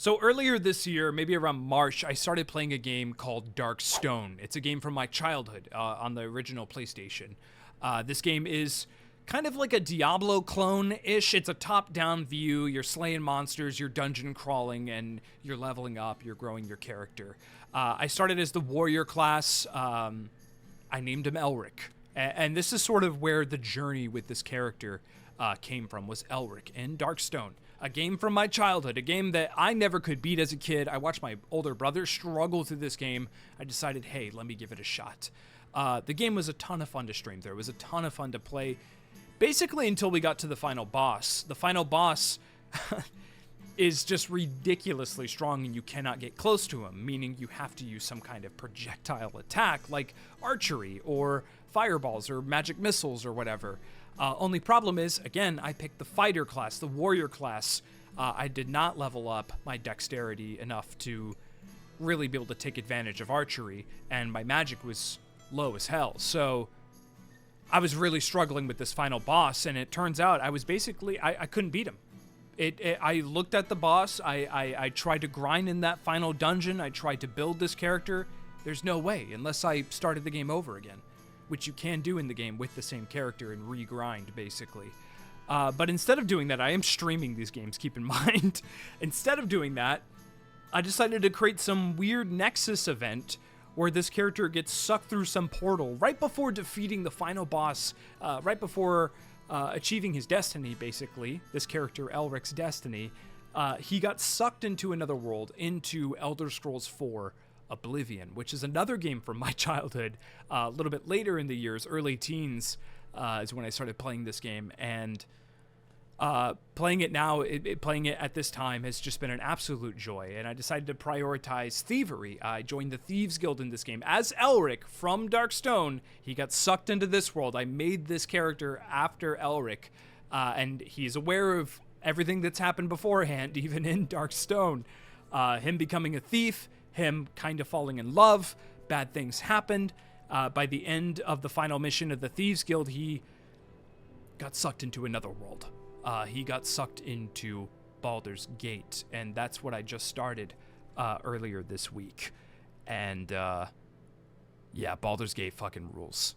So earlier this year, maybe around March, I started playing a game called Dark Stone. It's a game from my childhood on the original PlayStation. This game is kind of like a Diablo clone-ish. It's a top-down view. You're slaying monsters, you're dungeon crawling, and you're leveling up, you're growing your character. I started as the warrior class. I named him Elric. And this is sort of where the journey with this character came from, was Elric in Darkstone. A game from my childhood, a game that I never could beat as a kid. I watched my older brother struggle through this game. I decided, hey, let me give it a shot. The game was a ton of fun to stream through. It was a ton of fun to play, basically until we got to the final boss. The final boss is just ridiculously strong, and you cannot get close to him, meaning you have to use some kind of projectile attack, like archery or fireballs or magic missiles or whatever. Only problem is, again, I picked the fighter class, the warrior class. I did not level up my dexterity enough to really be able to take advantage of archery, and my magic was low as hell. So I was really struggling with this final boss, and it turns out I was basically, I couldn't beat him. I looked at the boss, I tried to grind in that final dungeon, I tried to build this character. There's no way, unless I started the game over again, which you can do in the game with the same character and regrind, basically. But instead of doing that, I am streaming these games, keep in mind. Instead of doing that, I decided to create some weird Nexus event where this character gets sucked through some portal right before defeating the final boss, right before achieving his destiny, basically. This character, Elric's destiny. He got sucked into another world, into Elder Scrolls 4 Oblivion, which is another game from my childhood. A little bit later in the years, early teens, is when I started playing this game, and playing it now, playing it at this time has just been an absolute joy, and I decided to prioritize thievery. I joined the Thieves Guild in this game as Elric from Darkstone. He got sucked into this world. I made this character after Elric, and he's aware of everything that's happened beforehand, even in Darkstone. Him becoming a thief, him kind of falling in love, bad things happened. By the end of the final mission of the Thieves Guild, he got sucked into another world. He got sucked into Baldur's Gate, and that's what I just started earlier this week. And yeah, Baldur's Gate fucking rules.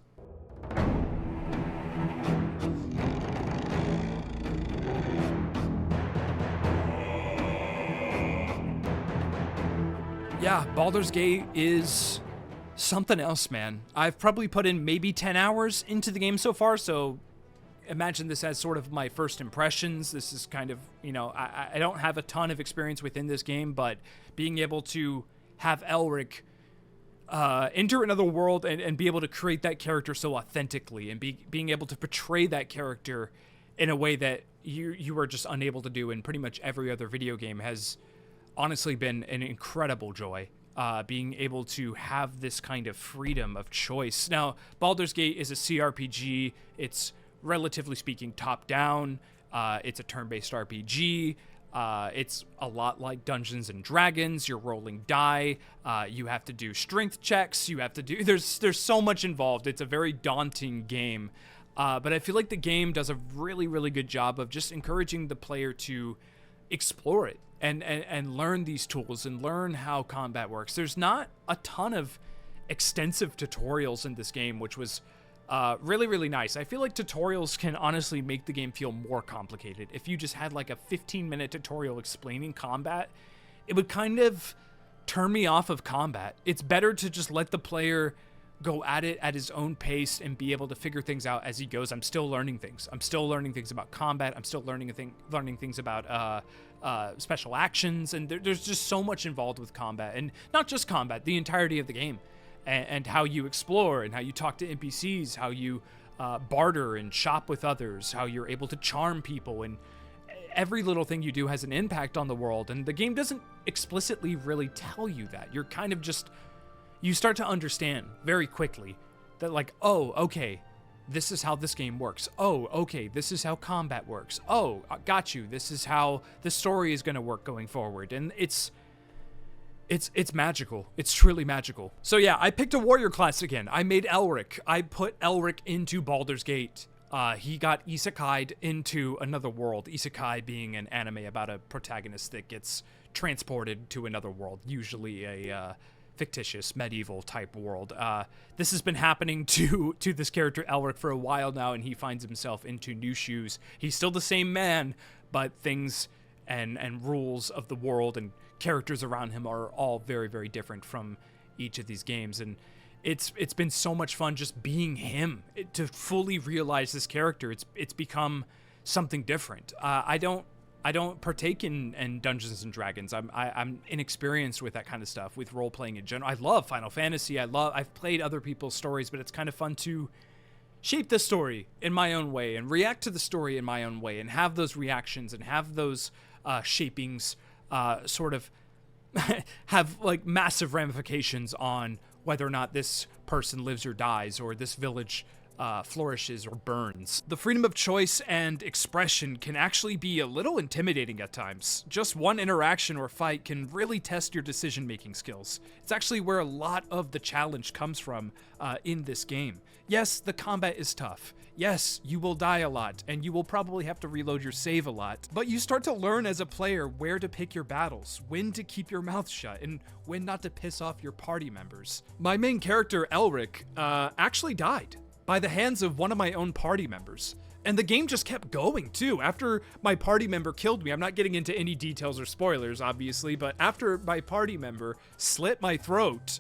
Yeah, Baldur's Gate is something else, man. I've probably put in maybe 10 hours into the game so far, so imagine this as sort of my first impressions. This is kind of, I don't have a ton of experience within this game, but being able to have Elric enter another world and be able to create that character so authentically, and being able to portray that character in a way that you are just unable to do in pretty much every other video game has honestly been an incredible joy. Being able to have this kind of freedom of choice. Now, Baldur's Gate is a CRPG. It's relatively speaking top-down. It's a turn-based RPG. It's a lot like Dungeons and Dragons. You're rolling die. You have to do strength checks. You have to do... There's so much involved. It's a very daunting game. But I feel like the game does a really, really good job of just encouraging the player to explore it and learn these tools and learn how combat works. There's not a ton of extensive tutorials in this game, which was really, really nice. I feel like tutorials can honestly make the game feel more complicated. If you just had like a 15-minute tutorial explaining combat, it would kind of turn me off of combat. It's better to just let the player go at it at his own pace and be able to figure things out as he goes. I'm still learning things. I'm still learning things about combat. I'm still learning things about special actions, and there's just so much involved with combat, and not just combat, the entirety of the game, and how you explore and how you talk to NPCs, how you barter and shop with others, how you're able to charm people, and every little thing you do has an impact on the world. And the game doesn't explicitly really tell you that. You're kind of just, you start to understand very quickly that, like, oh, okay, this is how this game works. Oh, okay, this is how combat works. Oh, got you. This is how the story is going to work going forward. And it's magical. It's truly magical. So yeah, I picked a warrior class again. I made Elric. I put Elric into Baldur's Gate. He got isekai'd into another world. Isekai being an anime about a protagonist that gets transported to another world, usually a fictitious medieval type world. This has been happening to this character Elric for a while now, and he finds himself into new shoes. He's still the same man, but things and rules of the world and characters around him are all very, very different from each of these games. And it's been so much fun just being him, to fully realize this character. It's become something different. I don't partake in Dungeons and Dragons. I'm inexperienced with that kind of stuff, with role playing in general. I love Final Fantasy. I've played other people's stories, but it's kind of fun to shape the story in my own way and react to the story in my own way and have those reactions and have those shapings sort of have like massive ramifications on whether or not this person lives or dies, or this village flourishes or burns. The freedom of choice and expression can actually be a little intimidating at times. Just one interaction or fight can really test your decision-making skills. It's actually where a lot of the challenge comes from in this game. Yes, the combat is tough. Yes, you will die a lot, and you will probably have to reload your save a lot, but you start to learn as a player where to pick your battles, when to keep your mouth shut, and when not to piss off your party members. My main character, Elric, actually died by the hands of one of my own party members. And the game just kept going too. After my party member killed me, I'm not getting into any details or spoilers, obviously, but after my party member slit my throat,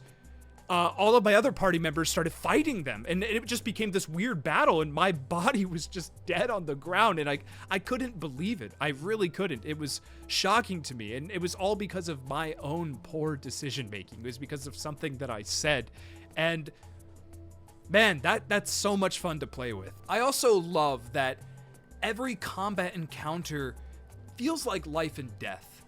all of my other party members started fighting them, and it just became this weird battle, and my body was just dead on the ground, and I couldn't believe it. I really couldn't. It was shocking to me, and it was all because of my own poor decision making. It was because of something that I said, and man, that's so much fun to play with. I also love that every combat encounter feels like life and death,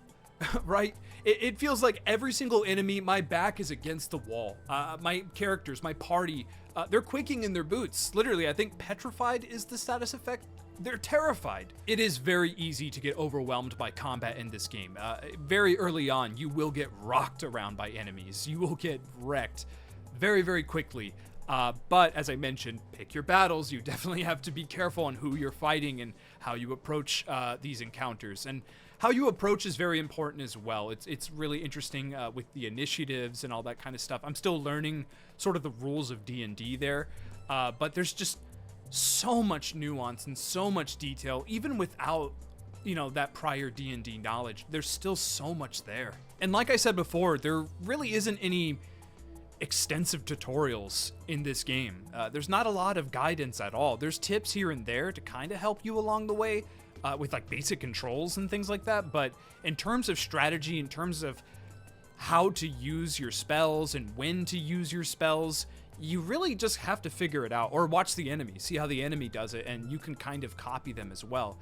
right? It feels like every single enemy, my back is against the wall. My characters, my party, they're quaking in their boots. Literally, I think petrified is the status effect. They're terrified. It is very easy to get overwhelmed by combat in this game. Very early on, you will get rocked around by enemies. You will get wrecked very, very quickly. But as I mentioned, pick your battles. You definitely have to be careful on who you're fighting and how you approach these encounters. And how you approach is very important as well. It's really interesting with the initiatives and all that kind of stuff. I'm still learning sort of the rules of D&D there, but there's just so much nuance and so much detail, even without, you know, that prior D&D knowledge. There's still so much there. And like I said before, there really isn't any extensive tutorials in this game. There's not a lot of guidance at all. There's tips here and there to kind of help you along the way with like basic controls and things like that, but in terms of strategy, in terms of how to use your spells and when to use your spells, you really just have to figure it out, or watch the enemy, see how the enemy does it, and you can kind of copy them as well.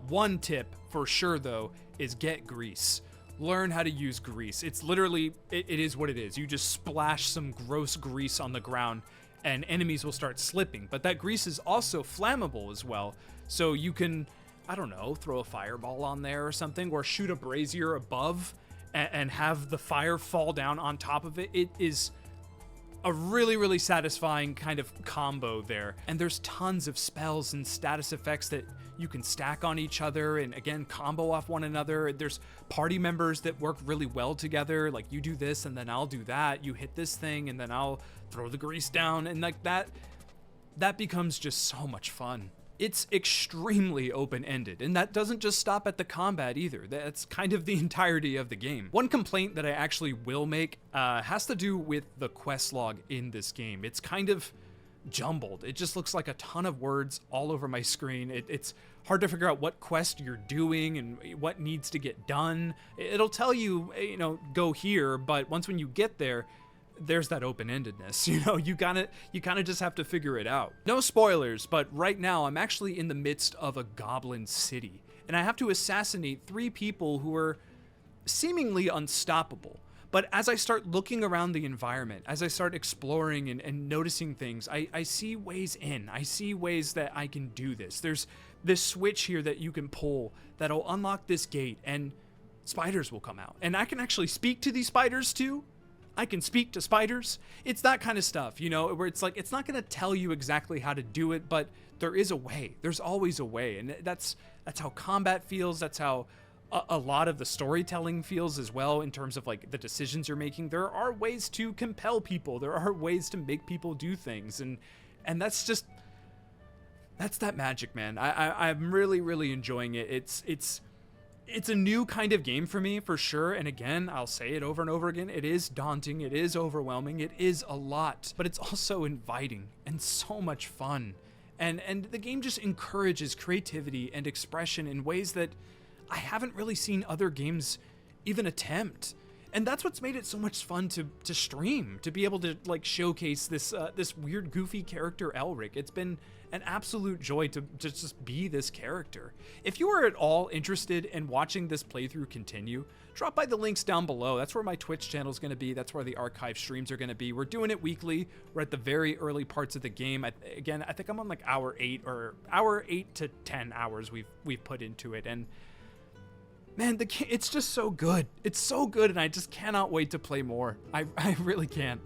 One tip for sure though is get grease. Learn how to use grease. It's literally, it is what it is. You just splash some gross grease on the ground and enemies will start slipping. But that grease is also flammable as well. So you can, I don't know, throw a fireball on there or something, or shoot a brazier above and have the fire fall down on top of it. It is a really, really satisfying kind of combo there. And there's tons of spells and status effects that you can stack on each other and again combo off one another. There's party members that work really well together, like you do this and then I'll do that, you hit this thing and then I'll throw the grease down, and like that becomes just so much fun. It's extremely open-ended, and that doesn't just stop at the combat either. That's kind of the entirety of the game. One complaint that I actually will make has to do with the quest log in this game. It's kind of jumbled. It just looks like a ton of words all over my screen. It's hard to figure out what quest you're doing and what needs to get done. It'll tell you, you know, go here, but once when you get there, there's that open-endedness, you know, you kind of just have to figure it out. No spoilers, but right now I'm actually in the midst of a goblin city, and I have to assassinate 3 people who are seemingly unstoppable. But as I start looking around the environment, as I start exploring and noticing things, I see ways in. I see ways that I can do this. There's this switch here that you can pull that'll unlock this gate, and spiders will come out. And I can actually speak to these spiders too. I can speak to spiders. It's that kind of stuff, you know, where it's like, it's not going to tell you exactly how to do it, but there is a way. There's always a way. And that's how combat feels. That's how a lot of the storytelling feels as well in terms of like the decisions you're making. There are ways to compel people. There are ways to make people do things, and that's that magic, man. I'm really, really enjoying it. It's a new kind of game for me, for sure. And again, I'll say it over and over again. It is daunting. It is overwhelming. It is a lot, but it's also inviting and so much fun. And the game just encourages creativity and expression in ways that I haven't really seen other games even attempt. And that's what's made it so much fun to stream, to be able to like showcase this weird, goofy character Elric. It's been an absolute joy to just be this character. If you are at all interested in watching this playthrough continue, drop by the links down below. That's where my Twitch channel is going to be. That's where the archive streams are going to be. We're doing it weekly. We're at the very early parts of the game. I think I'm on like hour 8 to 10 hours we've put into it. And man, it's just so good. It's so good, and I just cannot wait to play more. I really can't.